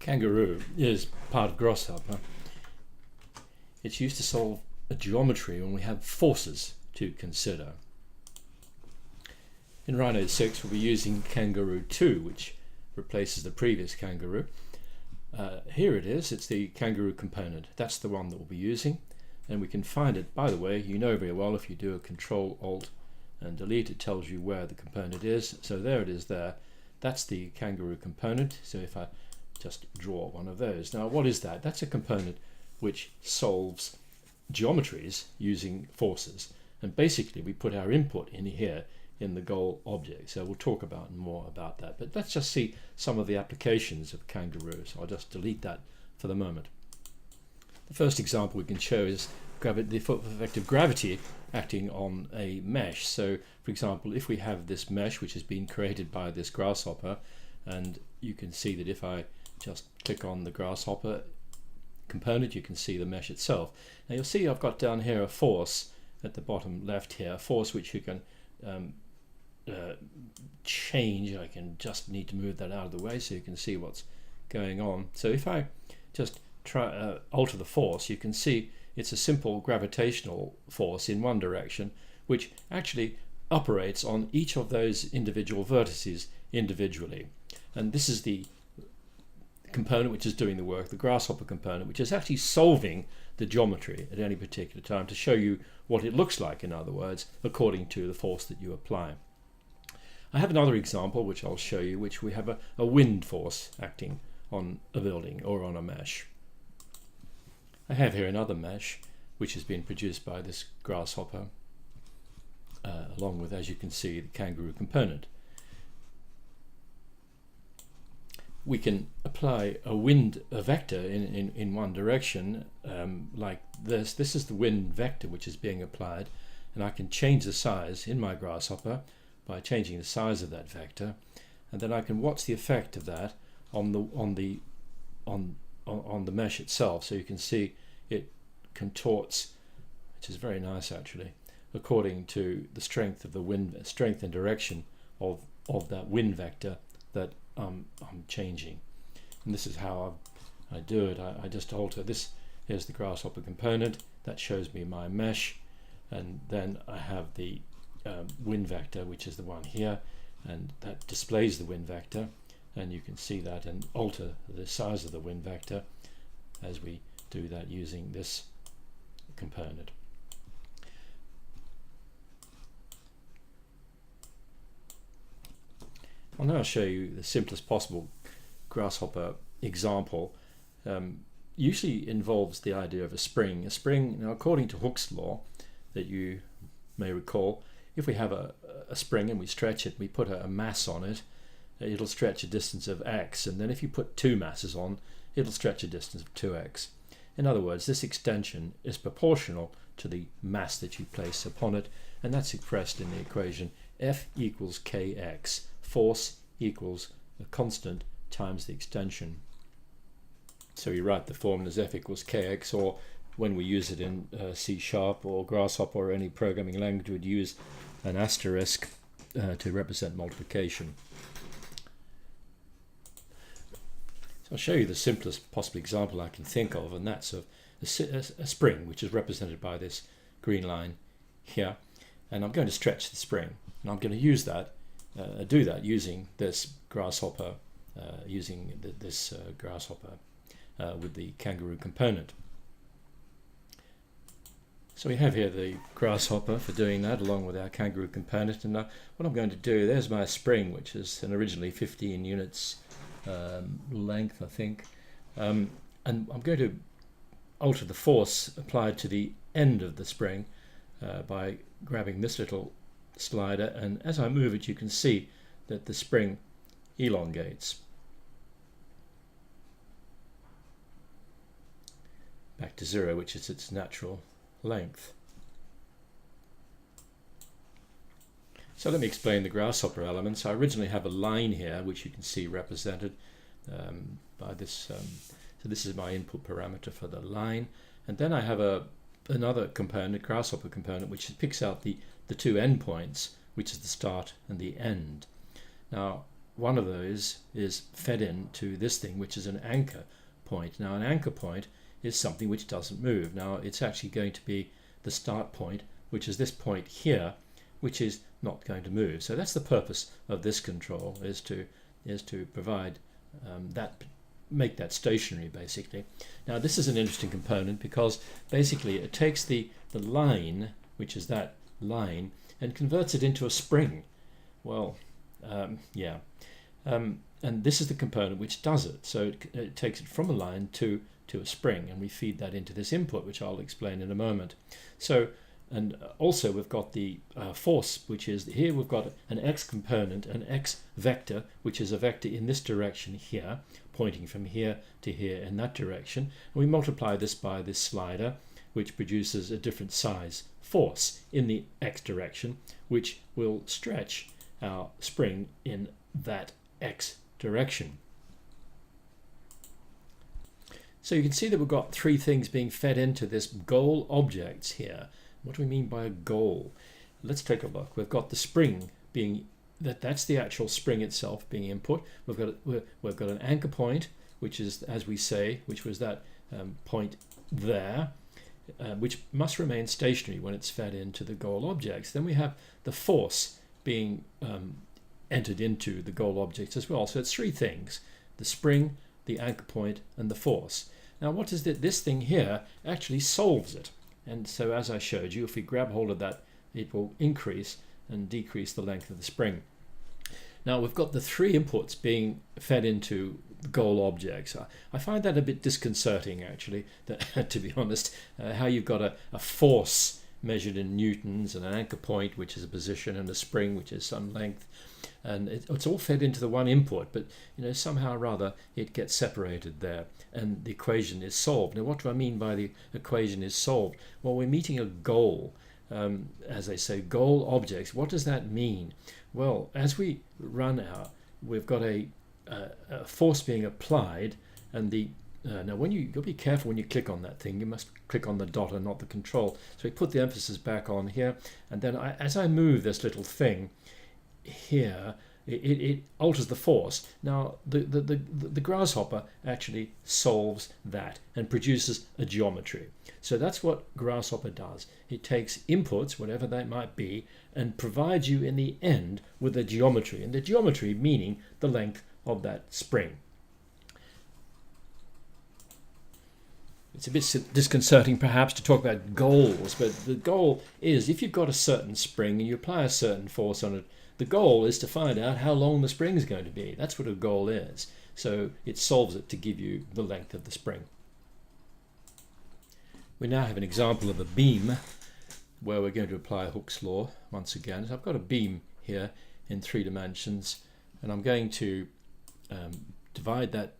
Kangaroo is part of Grasshopper. It's used to solve a geometry when we have forces to consider. In Rhino 6 we'll be using Kangaroo 2, which replaces the previous Kangaroo. Here it is, it's the Kangaroo component. That's the one that we'll be using, and we can find it, by the way, you know very well if you do a Control Alt and Delete, it tells you where the component is. So there it is there. That's the Kangaroo component. So if I just draw one of those. Now what is that? That's a component which solves geometries using forces, and basically we put our input in here in the goal object. So we'll talk about more about that, but let's just see some of the applications of Kangaroo. So I'll just delete that for the moment. The first example we can show is the effect of gravity acting on a mesh. So for example, if we have this mesh which has been created by this grasshopper, and you can see that if I just click on the grasshopper component, you can see the mesh itself. Now you'll see I've got down here a force at the bottom left here, a force which you can change. I can just need to move that out of the way so you can see what's going on. So if I just try alter the force, you can see it's a simple gravitational force in one direction which actually operates on each of those individual vertices individually. And this is the component which is doing the work, the grasshopper component, which is actually solving the geometry at any particular time to show you what it looks like, in other words, according to the force that you apply. I have another example which I'll show you, which we have a wind force acting on a building or on a mesh. I have here another mesh which has been produced by this grasshopper along with, as you can see, the Kangaroo component. We can apply a vector in one direction like this. This is the wind vector which is being applied, and I can change the size in my grasshopper by changing the size of that vector, and then I can watch the effect of that on the mesh itself. So you can see it contorts, which is very nice actually, according to the strength of the wind, strength and direction of that wind vector that I'm changing. And this is how I do it. I just alter this. Here's the grasshopper component that shows me my mesh, and then I have the wind vector, which is the one here, and that displays the wind vector, and you can see that and alter the size of the wind vector as we do that using this component. I'll now show you the simplest possible grasshopper example. Usually involves the idea of a spring. A spring, now according to Hooke's law that you may recall, if we have a spring and we stretch it, we put a mass on it, it'll stretch a distance of x, and then if you put two masses on, it'll stretch a distance of 2x. In other words, this extension is proportional to the mass that you place upon it, and that's expressed in the equation F equals kx. Force equals a constant times the extension. So you write the formula as F equals kx, or when we use it in C# or Grasshopper or any programming language, we'd use an asterisk to represent multiplication. So I'll show you the simplest possible example I can think of, and that's a spring, which is represented by this green line here, and I'm going to stretch the spring, and I'm going to use that do that using this grasshopper, with the Kangaroo component. So we have here the grasshopper for doing that along with our Kangaroo component, and what I'm going to do, there's my spring, which is an originally 15 units length, I think, and I'm going to alter the force applied to the end of the spring by grabbing this little slider, and as I move it you can see that the spring elongates back to 0, which is its natural length. So let me explain the grasshopper elements. I originally have a line here which you can see represented by this, so this is my input parameter for the line, and then I have another component, grasshopper component, which picks out the two endpoints, which is the start and the end. Now one of those is fed into this thing, which is an anchor point. Now an anchor point is something which doesn't move. Now it's actually going to be the start point, which is this point here, which is not going to move. So that's the purpose of this control, is to provide make that stationary basically. Now this is an interesting component because basically it takes the line, which is that line, and converts it into a spring. Well, and this is the component which does it. So it takes it from a line to a spring, and we feed that into this input, which I'll explain in a moment. So, and also we've got the force, which is here we've got an x component, an x vector, which is a vector in this direction here, pointing from here to here in that direction. And we multiply this by this slider, which produces a different size force in the x direction, which will stretch our spring in that x direction. So you can see that we've got three things being fed into this goal objects here. What do we mean by a goal? Let's take a look. We've got the spring being, that's the actual spring itself being input. We've got an anchor point, which is, as we say, which was that point there, which must remain stationary when it's fed into the goal objects. Then we have the force being entered into the goal objects as well. So it's three things: the spring, the anchor point, and the force. Now what is it? This thing here actually solves it. And so as I showed you, if we grab hold of that, it will increase and decrease the length of the spring. Now we've got the three inputs being fed into goal objects. I find that a bit disconcerting actually, that, to be honest, how you've got a force measured in newtons and an anchor point, which is a position, and a spring, which is some length, and it's all fed into the one input, but somehow or other it gets separated there and the equation is solved. Now what do I mean by the equation is solved? Well, we're meeting a goal. As they say, goal objects. What does that mean? Well, as we run out, we've got a force being applied, and the now you've got to be careful when you click on that thing. You must click on the dot and not the control. So we put the emphasis back on here, and then as I move this little thing here, it alters the force. Now the grasshopper actually solves that and produces a geometry. So that's what grasshopper does. It takes inputs, whatever they might be, and provides you in the end with a geometry, and the geometry meaning the length of that spring. It's a bit disconcerting perhaps to talk about goals, but the goal is, if you've got a certain spring and you apply a certain force on it, the goal is to find out how long the spring is going to be. That's what a goal is. So it solves it to give you the length of the spring. We now have an example of a beam where we're going to apply Hooke's law once again. So I've got a beam here in 3 dimensions, and I'm going to divide that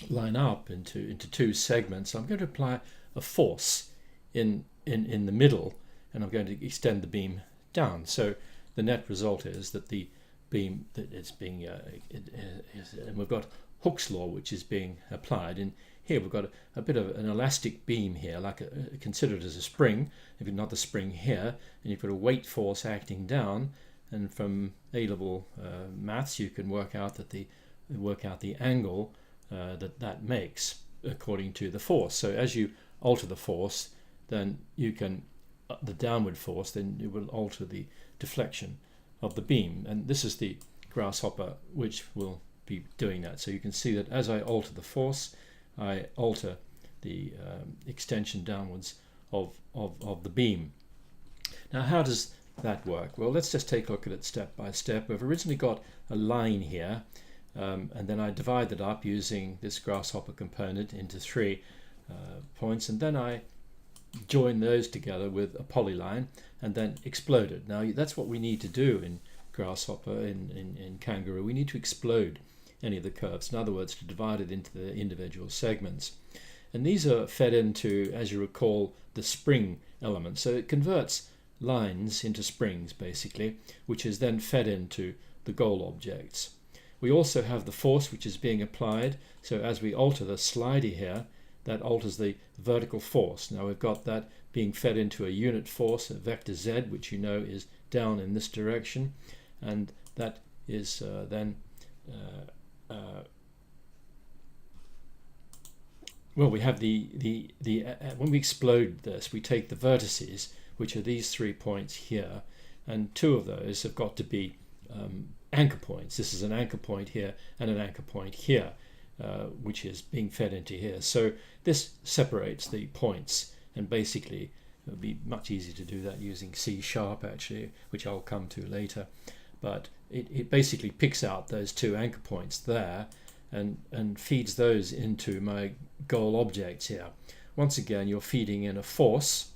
line up into 2 segments. I'm going to apply a force in the middle, and I'm going to extend the beam down. So the net result is that the beam that it's being and we've got Hooke's law which is being applied, and here we've got a bit of an elastic beam here, like consider it as a spring. If you've got the spring here, and you've got a weight force acting down, and from A-level maths you can work out the angle that makes according to the force. So as you alter the force, then you can the downward force, then it will alter the deflection of the beam, and this is the grasshopper which will be doing that. So you can see that as I alter the force, I alter the extension downwards of the beam. Now how does that work? Well, let's just take a look at it step by step. We've originally got a line here, and then I divide it up using this grasshopper component into 3 points, and then I join those together with a polyline and then explode it. Now that's what we need to do in grasshopper, in Kangaroo. We need to explode any of the curves, in other words, to divide it into the individual segments. And these are fed into, as you recall, the spring element. So it converts lines into springs basically, which is then fed into the goal objects. We also have the force which is being applied. So as we alter the slider here, that alters the vertical force. Now we've got that being fed into a unit force, a vector z, which is down in this direction, and that is then well, we have when we explode this, we take the vertices, which are these 3 points here, and 2 of those have got to be anchor points. This is an anchor point here and an anchor point here, which is being fed into here. So this separates the points, and basically it would be much easier to do that using C# actually, which I'll come to later. But it basically picks out those 2 anchor points there and feeds those into my goal objects here. Once again, you're feeding in a force,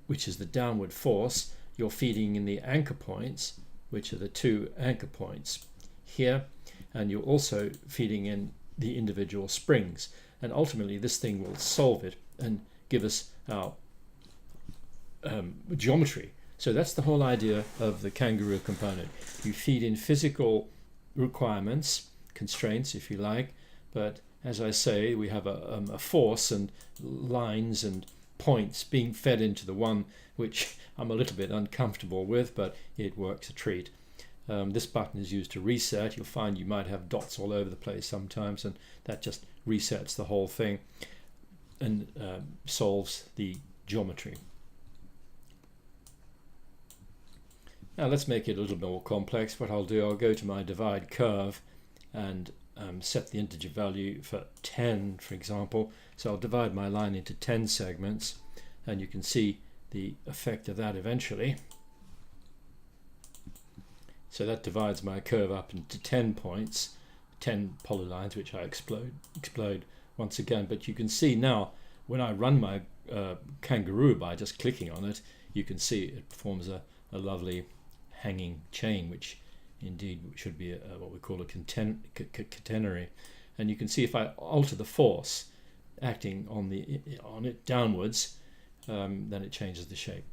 which is the downward force. You're feeding in the anchor points, which are the 2 anchor points here, and you're also feeding in the individual springs. And ultimately this thing will solve it and give us our geometry. So that's the whole idea of the Kangaroo component. You feed in physical requirements, constraints if you like, but as I say, we have a force and lines and points being fed into the one which I'm a little bit uncomfortable with, but it works a treat. This button is used to reset. You'll find you might have dots all over the place sometimes, and that just resets the whole thing and solves the geometry. Now let's make it a little more complex. What I'll do, I'll go to my divide curve and set the integer value for 10, for example. So I'll divide my line into 10 segments, and you can see the effect of that eventually. So that divides my curve up into 10 points, 10 polylines, which I explode once again. But you can see now when I run my Kangaroo by just clicking on it, you can see it forms a lovely hanging chain, which indeed should be what we call a catenary. And you can see if I alter the force acting on it downwards, then it changes the shape.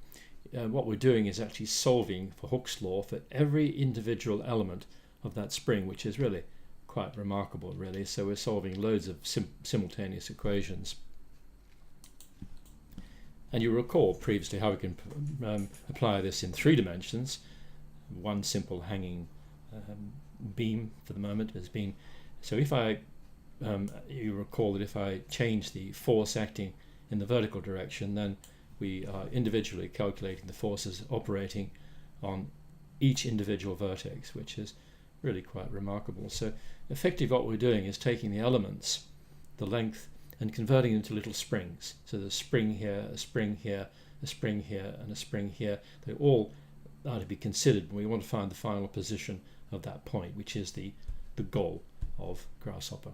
What we're doing is actually solving for Hooke's law for every individual element of that spring, which is really quite remarkable, really. So we're solving loads of simultaneous equations. And you recall previously how we can apply this in 3 dimensions. One simple hanging beam for the moment has been. So if you recall that if I change the force acting in the vertical direction, then we are individually calculating the forces operating on each individual vertex, which is really quite remarkable. So effectively what we're doing is taking the elements, the length, and converting them into little springs. So there's a spring here, a spring here, a spring here, and a spring here. They all are to be considered when we want to find the final position of that point, which is the goal of Grasshopper.